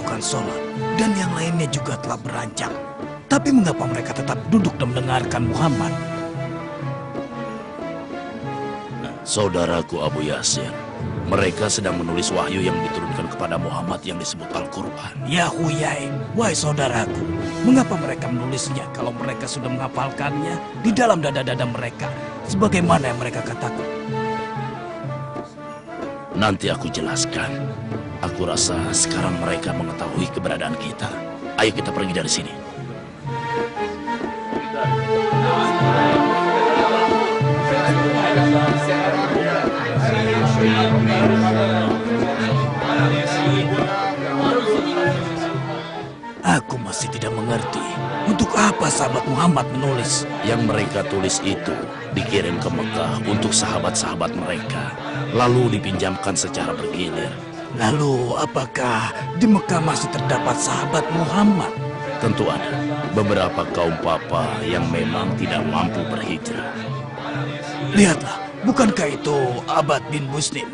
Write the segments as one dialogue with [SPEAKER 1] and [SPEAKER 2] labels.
[SPEAKER 1] melakukan sholat, dan yang lainnya juga telah beranjak. Tapi mengapa mereka tetap duduk dan mendengarkan Muhammad?
[SPEAKER 2] Saudaraku Abu Yasir, mereka sedang menulis wahyu yang diturunkan kepada Muhammad yang disebut Al-Quran.
[SPEAKER 1] Ya Huyai, wahai saudaraku, mengapa mereka menulisnya kalau mereka sudah menghafalkannya di dalam dada-dada mereka, sebagaimana yang mereka katakan?
[SPEAKER 2] Nanti aku jelaskan. Aku rasa sekarang mereka mengetahui keberadaan kita. Ayo kita pergi dari sini.
[SPEAKER 1] Aku masih tidak mengerti untuk apa sahabat Muhammad menulis.
[SPEAKER 2] Yang mereka tulis itu dikirim ke Mekah untuk sahabat-sahabat mereka, lalu dipinjamkan secara bergilir.
[SPEAKER 1] Lalu apakah di Mekah masih terdapat sahabat Muhammad?
[SPEAKER 2] Tentu ada beberapa kaum papa yang memang tidak mampu berhijrah.
[SPEAKER 1] Lihatlah, bukankah itu Abad bin Muslim?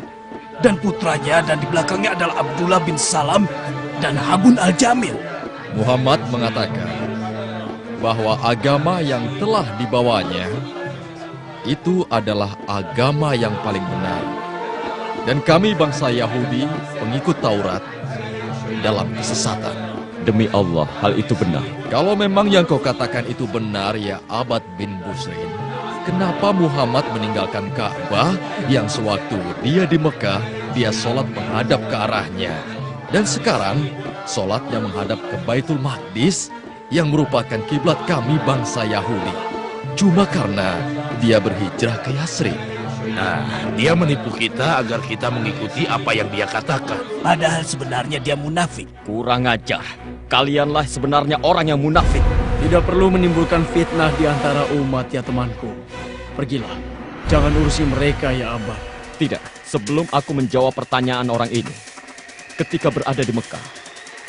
[SPEAKER 1] Dan putranya dan di belakangnya adalah Abdullah bin Salam dan Habun al-Jamil.
[SPEAKER 3] Muhammad mengatakan bahwa agama yang telah dibawanya itu adalah agama yang paling benar. Dan kami bangsa Yahudi, pengikut Taurat, dalam kesesatan.
[SPEAKER 4] Demi Allah, hal itu benar.
[SPEAKER 3] Kalau memang yang kau katakan itu benar, ya Abad bin Busrin, kenapa Muhammad meninggalkan Ka'bah yang sewaktu dia di Mekah, dia sholat menghadap ke arahnya. Dan sekarang, sholatnya menghadap ke Baitul Maqdis yang merupakan kiblat kami bangsa Yahudi. Cuma karena dia berhijrah ke Yasrib.
[SPEAKER 2] Nah, dia menipu kita agar kita mengikuti apa yang dia katakan.
[SPEAKER 1] Padahal sebenarnya dia munafik.
[SPEAKER 4] Kurang ajar. Kalianlah sebenarnya orang yang munafik.
[SPEAKER 5] Tidak perlu menimbulkan fitnah di antara umat ya temanku. Pergilah. Jangan urusi mereka ya Abah.
[SPEAKER 4] Tidak, sebelum aku menjawab pertanyaan orang ini. Ketika berada di Mekah,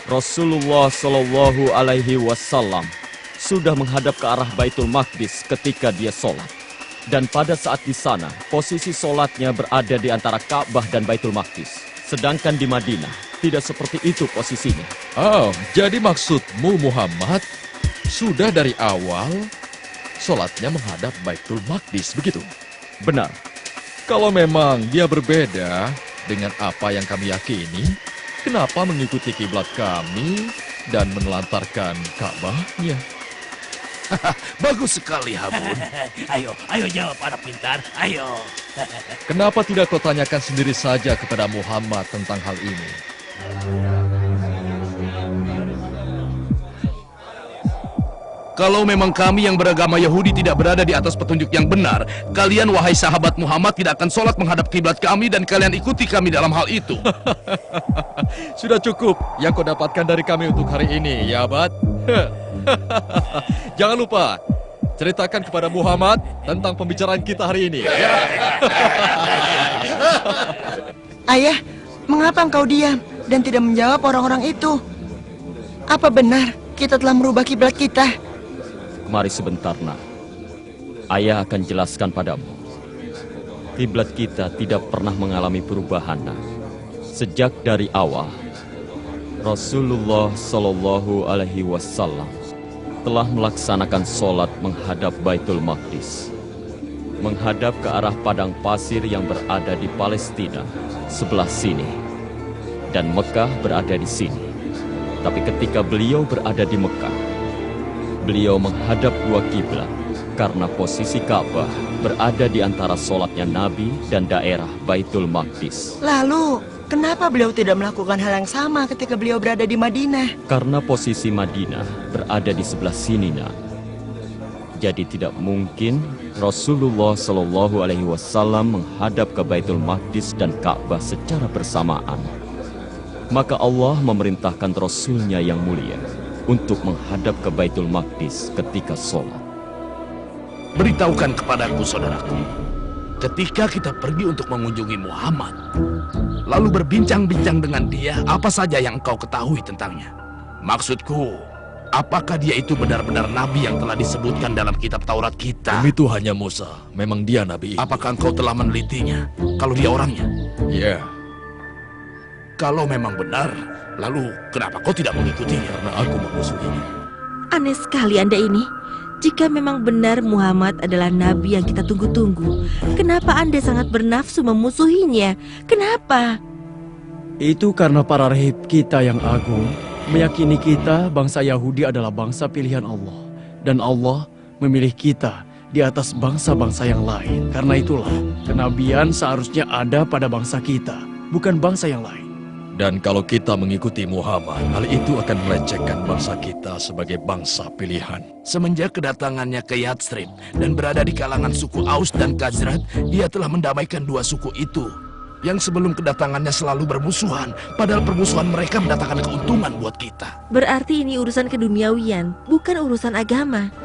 [SPEAKER 4] Rasulullah Shallallahu Alaihi Wasallam sudah menghadap ke arah Baitul Maqdis ketika dia sholat. Dan pada saat di sana, posisi sholatnya berada di antara Ka'bah dan Baitul Maqdis. Sedangkan di Madinah, tidak seperti itu posisinya.
[SPEAKER 3] Oh, jadi maksudmu Muhammad sudah dari awal sholatnya menghadap Baitul Maqdis, begitu?
[SPEAKER 4] Benar.
[SPEAKER 3] Kalau memang dia berbeda dengan apa yang kami yakini, kenapa mengikuti kiblat kami dan menelantarkan Ka'bahnya?
[SPEAKER 2] Bagus sekali, Habun.
[SPEAKER 1] Ayo jawab anak pintar, ayo.
[SPEAKER 3] Kenapa tidak kau tanyakan sendiri saja kepada Muhammad tentang hal ini?
[SPEAKER 2] Kalau memang kami yang beragama Yahudi tidak berada di atas petunjuk yang benar, kalian wahai sahabat Muhammad tidak akan sholat menghadap kiblat kami dan kalian ikuti kami dalam hal itu.
[SPEAKER 3] Sudah cukup yang kau dapatkan dari kami untuk hari ini, ya Abad. Jangan lupa, ceritakan kepada Muhammad tentang pembicaraan kita hari ini.
[SPEAKER 6] Ayah, mengapa engkau diam dan tidak menjawab orang-orang itu? Apa benar kita telah merubah kiblat kita?
[SPEAKER 4] Mari sebentar, nak. Ayah akan jelaskan padamu. Kiblat kita tidak pernah mengalami perubahan, nak. Sejak dari awal, Rasulullah Shallallahu Alaihi Wasallam telah melaksanakan sholat menghadap Baitul Maqdis, menghadap ke arah padang pasir yang berada di Palestina sebelah sini, dan Mekah berada di sini. Tapi ketika beliau berada di Mekah, beliau menghadap dua kiblat karena posisi Ka'bah berada di antara sholatnya Nabi dan daerah Baitul Maqdis.
[SPEAKER 6] Lalu, kenapa beliau tidak melakukan hal yang sama ketika beliau berada di Madinah?
[SPEAKER 4] Karena posisi Madinah berada di sebelah sini, nak. Jadi tidak mungkin Rasulullah Shallallahu Alaihi Wasallam menghadap ke Baitul Maqdis dan Ka'bah secara bersamaan. Maka Allah memerintahkan Rasulnya yang mulia untuk menghadap ke Baitul Maqdis ketika sholat.
[SPEAKER 2] Beritahukan kepadaku, saudaraku. Ketika kita pergi untuk mengunjungi Muhammad, lalu berbincang-bincang dengan dia, apa saja yang engkau ketahui tentangnya? Maksudku, apakah dia itu benar-benar nabi yang telah disebutkan dalam kitab Taurat kita?
[SPEAKER 3] Itu hanya Musa, memang dia nabi.
[SPEAKER 2] Apakah engkau telah menelitinya, kalau dia orangnya?
[SPEAKER 3] Ya.
[SPEAKER 2] Kalau memang benar, lalu kenapa kau tidak mengikutinya?
[SPEAKER 3] Karena aku memusuhinya.
[SPEAKER 7] Aneh sekali Anda ini. Jika memang benar Muhammad adalah nabi yang kita tunggu-tunggu, kenapa Anda sangat bernafsu memusuhinya? Kenapa?
[SPEAKER 5] Itu karena para rahib kita yang agung meyakini kita bangsa Yahudi adalah bangsa pilihan Allah. Dan Allah memilih kita di atas bangsa-bangsa yang lain. Karena itulah kenabian seharusnya ada pada bangsa kita, bukan bangsa yang lain.
[SPEAKER 3] Dan kalau kita mengikuti Muhammad, hal itu akan melecehkan bangsa kita sebagai bangsa pilihan.
[SPEAKER 2] Semenjak kedatangannya ke Yathrib dan berada di kalangan suku Aus dan Khazraj, dia telah mendamaikan dua suku itu. Yang sebelum kedatangannya selalu bermusuhan, padahal permusuhan mereka mendatangkan keuntungan buat kita.
[SPEAKER 7] Berarti ini urusan keduniawian, bukan urusan agama.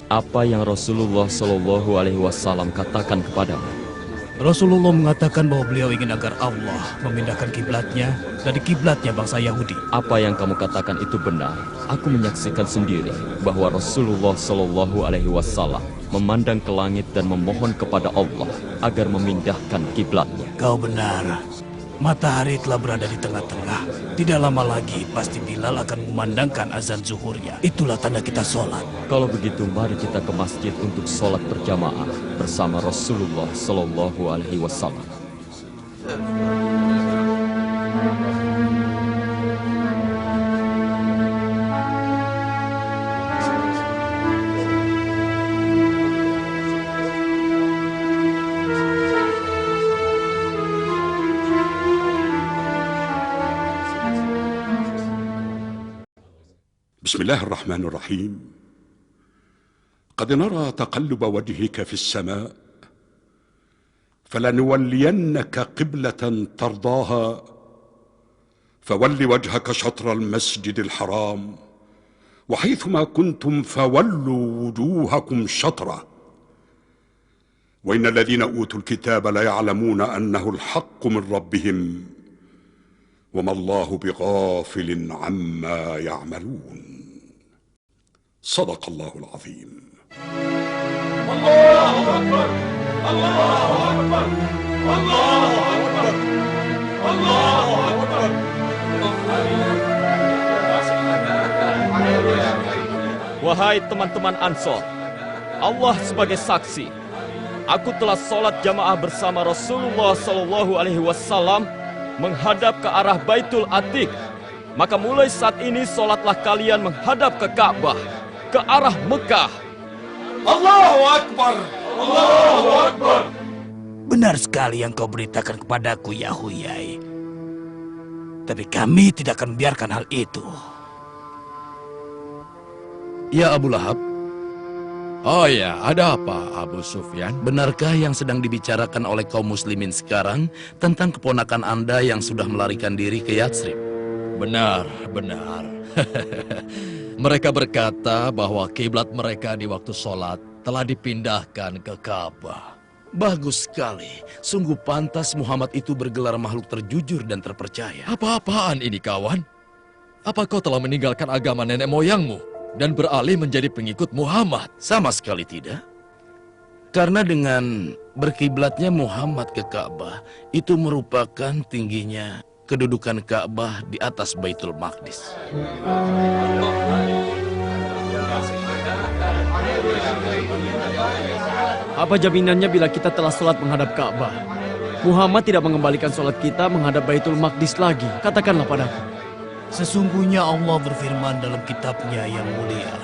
[SPEAKER 4] Apa yang Rasulullah Shallallahu Alaihi Wasallam katakan kepadamu?
[SPEAKER 1] Rasulullah mengatakan bahwa beliau ingin agar Allah memindahkan kiblatnya dari kiblatnya bangsa Yahudi.
[SPEAKER 4] Apa yang kamu katakan itu benar. Aku menyaksikan sendiri bahwa Rasulullah Shallallahu Alaihi Wasallam memandang ke langit dan memohon kepada Allah agar memindahkan kiblatnya.
[SPEAKER 1] Kau benar. Matahari telah berada di tengah-tengah. Tidak lama lagi pasti Bilal akan memandangkan azan zuhurnya. Itulah tanda kita sholat.
[SPEAKER 4] Kalau begitu mari kita ke masjid untuk sholat berjamaah bersama Rasulullah Shallallahu Alaihi Wasallam.
[SPEAKER 8] بسم الله الرحمن الرحيم. قد نرى تقلب وجهك في السماء فلنولينك قبلة ترضاها فول وجهك شطر المسجد الحرام وحيثما كنتم فولوا وجوهكم شطره وإن الذين أوتوا الكتاب ليعلمون أنه الحق من ربهم وما الله بغافل عما يعملون. صدق الله العظيم. الله أكبر الله أكبر الله أكبر الله أكبر.
[SPEAKER 4] Wahai teman-teman Ansor, Allah sebagai saksi, aku telah sholat jamaah bersama Rasulullah Shallallahu Alaihi Wasallam menghadap ke arah Baitul Atiq. Maka mulai saat ini sholatlah kalian menghadap ke Ka'bah, ke arah Mekah.
[SPEAKER 8] Allahu Akbar Allahu Akbar.
[SPEAKER 1] Benar sekali yang kau beritakan kepadaku, ya Huyai. Tapi kami tidak akan membiarkan hal itu.
[SPEAKER 2] Ya Abu Lahab,
[SPEAKER 3] Oh ya, ada apa Abu Sufyan?
[SPEAKER 2] benarkah yang sedang dibicarakan oleh kaum muslimin sekarang tentang keponakan Anda yang sudah melarikan diri ke Yathrib?
[SPEAKER 3] Benar, benar. Mereka berkata bahwa kiblat mereka di waktu sholat telah dipindahkan ke Ka'bah.
[SPEAKER 2] Bagus sekali. Sungguh pantas Muhammad itu bergelar makhluk terjujur dan terpercaya.
[SPEAKER 3] Apa-apaan ini kawan? Apa kau telah meninggalkan agama nenek moyangmu dan beralih menjadi pengikut Muhammad?
[SPEAKER 2] Sama sekali tidak. Karena dengan berkiblatnya Muhammad ke Ka'bah, itu merupakan tingginya kedudukan Ka'bah di atas Baitul Maqdis.
[SPEAKER 5] Apa jaminannya bila kita telah sholat menghadap Ka'bah? Muhammad tidak mengembalikan sholat kita menghadap Baitul Maqdis lagi. Katakanlah padaku.
[SPEAKER 1] Sesungguhnya Allah berfirman dalam kitabnya yang mulia.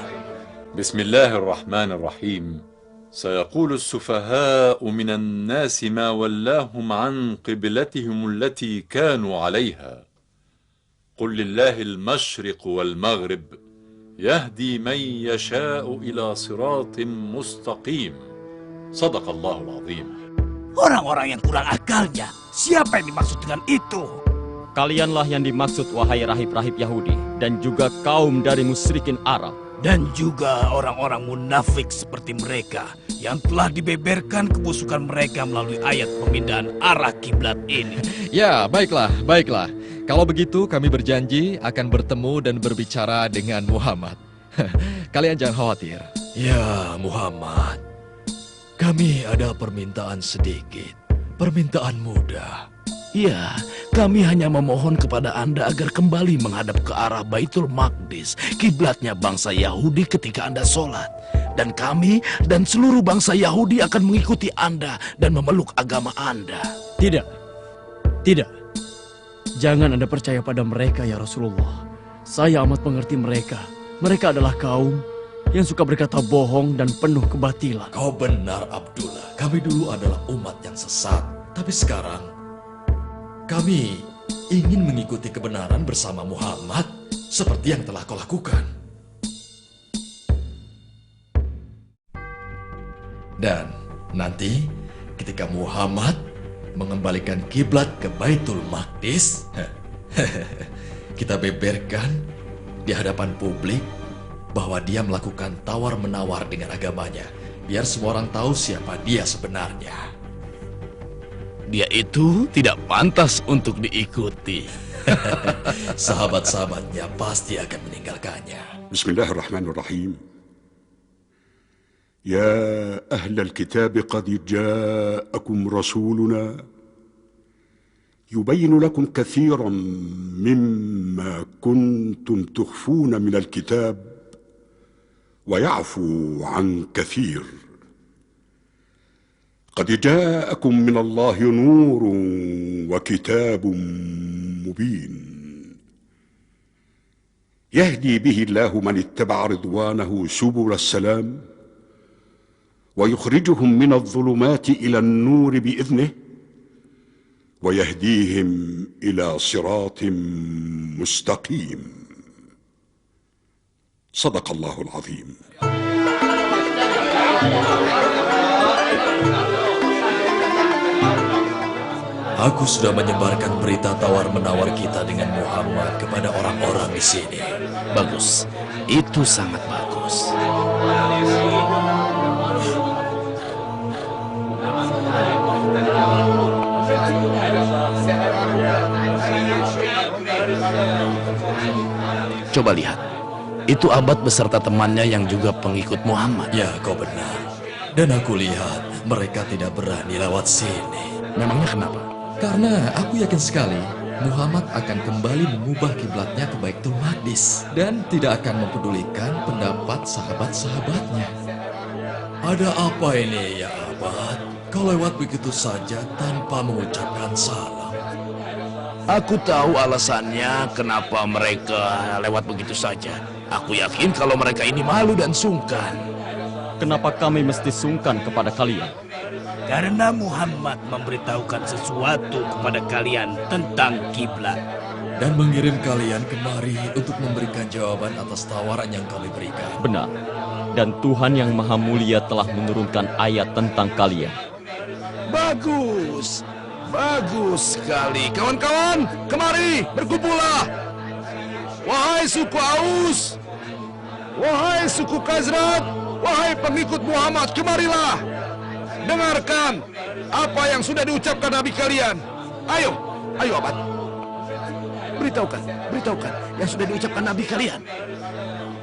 [SPEAKER 9] بسم الله الرحمن الرحيم سيقول السفهاء من الناس ما ولاهم عن قبلتهم التي كانوا عليها قل لله المشرق والمغرب يهدي من يشاء إلى صراط مستقيم صدق الله العظيم.
[SPEAKER 1] Orang-orang yang kurang akalnya, siapa yang dimaksud dengan itu?
[SPEAKER 4] Kalianlah yang dimaksud, wahai rahib-rahib Yahudi, dan juga kaum dari musyrikin Arab.
[SPEAKER 1] Dan juga orang-orang munafik seperti mereka yang telah dibeberkan kebusukan mereka melalui ayat pemindahan arah kiblat ini.
[SPEAKER 3] Ya, baiklah, baiklah. Kalau begitu kami berjanji akan bertemu dan berbicara dengan Muhammad. Kalian jangan khawatir.
[SPEAKER 2] Ya Muhammad,
[SPEAKER 3] Kami ada permintaan sedikit. Permintaan mudah.
[SPEAKER 2] Ya, kami hanya memohon kepada Anda agar kembali menghadap ke arah Baitul Maqdis, kiblatnya bangsa Yahudi ketika Anda sholat. Dan kami dan seluruh bangsa Yahudi akan mengikuti Anda dan memeluk agama Anda.
[SPEAKER 5] Tidak. Tidak. Jangan Anda percaya pada mereka ya Rasulullah. Saya amat mengerti mereka. Mereka adalah kaum yang suka berkata bohong dan penuh kebatilan.
[SPEAKER 3] Kau benar, Abdullah. Kami dulu adalah umat yang sesat. Tapi sekarang, kami ingin mengikuti kebenaran bersama Muhammad seperti yang telah kau lakukan. Dan nanti ketika Muhammad mengembalikan kiblat ke Baitul Maqdis, kita beberkan di hadapan publik bahwa dia melakukan tawar-menawar dengan agamanya, biar semua orang tahu siapa dia sebenarnya.
[SPEAKER 2] Dia itu tidak pantas untuk diikuti.
[SPEAKER 3] Sahabat-sahabatnya pasti akan meninggalkannya.
[SPEAKER 8] Bismillahirrahmanirrahim. Ya ahlal kitab qad ja'akum rasuluna yubayyin lakum kathiran mimma kuntum tukhfuna min al-kitab wa ya'fu an kathir. قد جاءكم من الله نور وكتاب مبين يهدي به الله من اتبع رضوانه سبل السلام ويخرجهم من الظلمات إلى النور بإذنه ويهديهم إلى صراط مستقيم صدق الله العظيم.
[SPEAKER 3] Aku sudah menyebarkan berita tawar-menawar kita dengan Muhammad kepada orang-orang di sini.
[SPEAKER 2] Bagus, itu sangat bagus. Coba lihat, itu Abad beserta temannya yang juga pengikut Muhammad.
[SPEAKER 3] Ya, kau benar. Dan aku lihat mereka tidak berani lewat sini.
[SPEAKER 2] Memangnya kenapa?
[SPEAKER 3] Karena aku yakin sekali Muhammad akan kembali mengubah kiblatnya ke Baitul Maqdis dan tidak akan mempedulikan pendapat sahabat-sahabatnya. Ada apa ini ya Abad? Kau lewat begitu saja tanpa mengucapkan salam.
[SPEAKER 2] Aku tahu alasannya kenapa mereka lewat begitu saja. Aku yakin kalau mereka ini malu dan sungkan.
[SPEAKER 4] Kenapa kami mesti sungkan kepada kalian?
[SPEAKER 1] Karena Muhammad memberitahukan sesuatu kepada kalian tentang kiblat.
[SPEAKER 3] Dan mengirim kalian kemari untuk memberikan jawaban atas tawaran yang kami berikan.
[SPEAKER 4] Benar. Dan Tuhan yang Maha Mulia telah menurunkan ayat tentang kalian.
[SPEAKER 2] Bagus. Bagus sekali. Kawan-kawan, kemari, berkumpullah. Wahai suku Aus, wahai suku Khazraj, wahai pengikut Muhammad, kemarilah. Dengarkan apa yang sudah diucapkan Nabi kalian. Ayo, ayo Abad. Beritahukan yang sudah diucapkan Nabi kalian.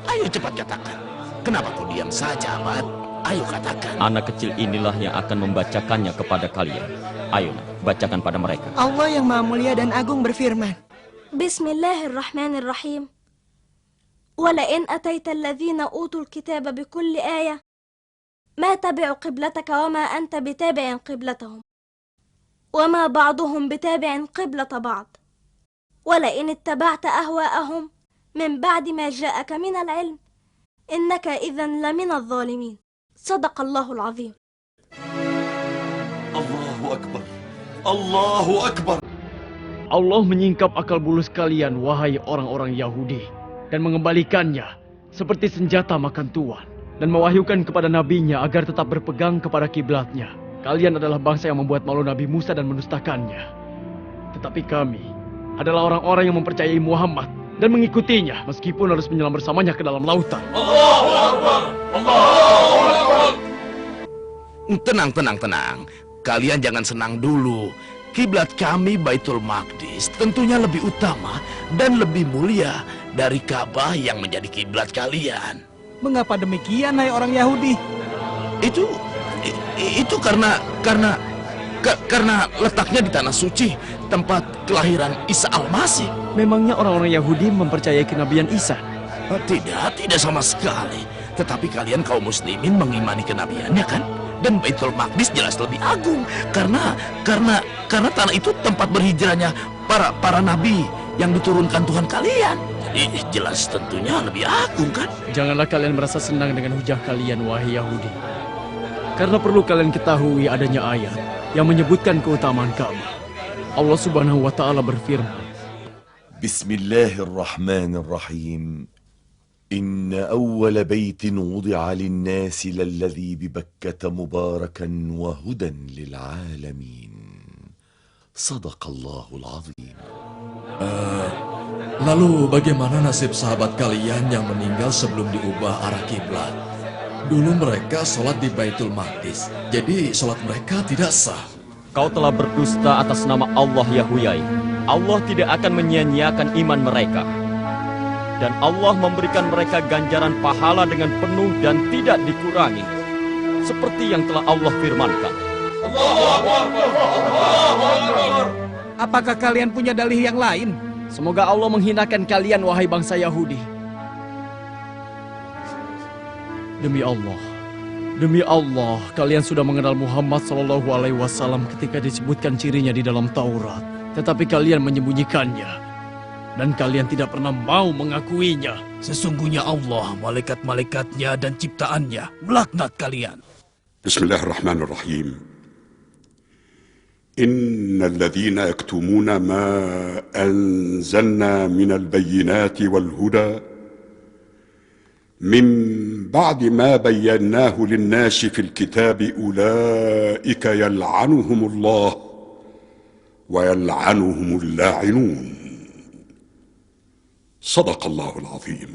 [SPEAKER 2] Ayo cepat katakan. Kenapa kau diam saja, Abad? Ayo katakan.
[SPEAKER 4] Anak kecil inilah yang akan membacakannya kepada kalian. Ayo, bacakan pada mereka.
[SPEAKER 6] Allah yang Maha Mulia dan Agung berfirman.
[SPEAKER 10] Bismillahirrahmanirrahim. Walain ataita alladhina utul kitaba bikulli ayah ما تبع قبلتك وما أنت بتابع قبلتهم وما بعضهم بتابع قبلة بعض ولئن اتبعت أهواءهم من بعد ما جاءك من العلم إنك إذا لمن الظالمين صدق الله العظيم.
[SPEAKER 3] الله أكبر الله أكبر.
[SPEAKER 5] Allah menyingkap akal bulus kalian, wahai orang-orang Yahudi, dan mengembalikannya seperti senjata makan tuan, dan mewahyukan kepada nabinya agar tetap berpegang kepada kiblatnya. Kalian adalah bangsa yang membuat malu Nabi Musa dan menustakannya. Tetapi kami adalah orang-orang yang mempercayai Muhammad dan mengikutinya meskipun harus menyelam bersamanya ke dalam lautan.
[SPEAKER 3] Allahu Akbar. Allahu Akbar.
[SPEAKER 2] Tenang. Kalian jangan senang dulu. Kiblat kami Baitul Maqdis tentunya lebih utama dan lebih mulia dari Ka'bah yang menjadi kiblat kalian.
[SPEAKER 1] Mengapa demikian, hai orang Yahudi?
[SPEAKER 2] Itu Itu karena letaknya di tanah suci, tempat kelahiran Isa Al-Masih.
[SPEAKER 5] Memangnya orang-orang Yahudi mempercayai kenabian Isa?
[SPEAKER 2] Tidak sama sekali. Tetapi kalian kaum muslimin mengimani kenabiannya kan? Dan Baitul Maqdis jelas lebih agung karena tanah itu tempat berhijrahnya para nabi yang diturunkan Tuhan kalian. Jadi jelas tentunya lebih agung kan?
[SPEAKER 5] Janganlah kalian merasa senang dengan hujah kalian, wahai Yahudi. Karena perlu kalian ketahui adanya ayat yang menyebutkan keutamaan Ka'bah. Allah Subhanahu wa taala berfirman,
[SPEAKER 11] Bismillahirrahmanirrahim. إن أول بيت وضع للناس للذي ببكة مباركا وهدى للعالمين صدق الله العظيم.
[SPEAKER 3] Lalu bagaimana nasib sahabat kalian yang meninggal sebelum diubah arah kiblat? Dulu mereka sholat di Baitul Maqdis, jadi sholat mereka tidak sah.
[SPEAKER 4] Kau telah berdusta atas nama Allah ya Huyai. Allah tidak akan menyia-nyiakan iman mereka. Dan Allah memberikan mereka ganjaran pahala dengan penuh dan tidak dikurangi. Seperti yang telah Allah firmankan.
[SPEAKER 1] Apakah kalian punya dalih yang lain?
[SPEAKER 5] semoga Allah menghinakan kalian, wahai bangsa Yahudi. Demi Allah, kalian sudah mengenal Muhammad SAW ketika disebutkan cirinya di dalam Taurat. Tetapi kalian menyembunyikannya. Dan kalian tidak pernah mau mengakuinya.
[SPEAKER 1] Sesungguhnya Allah, malaikat-malaikatnya dan ciptaannya melaknat kalian.
[SPEAKER 8] Bismillahirrahmanirrahim. Innal ladzina yaktumuna ma anzalna minal bayyinati wal huda min ba'di ma bayyanahu lin-nasi fil kitabi ulaika yal'anuhumullah wa yal'anuhumul la'inun. صدق الله العظيم.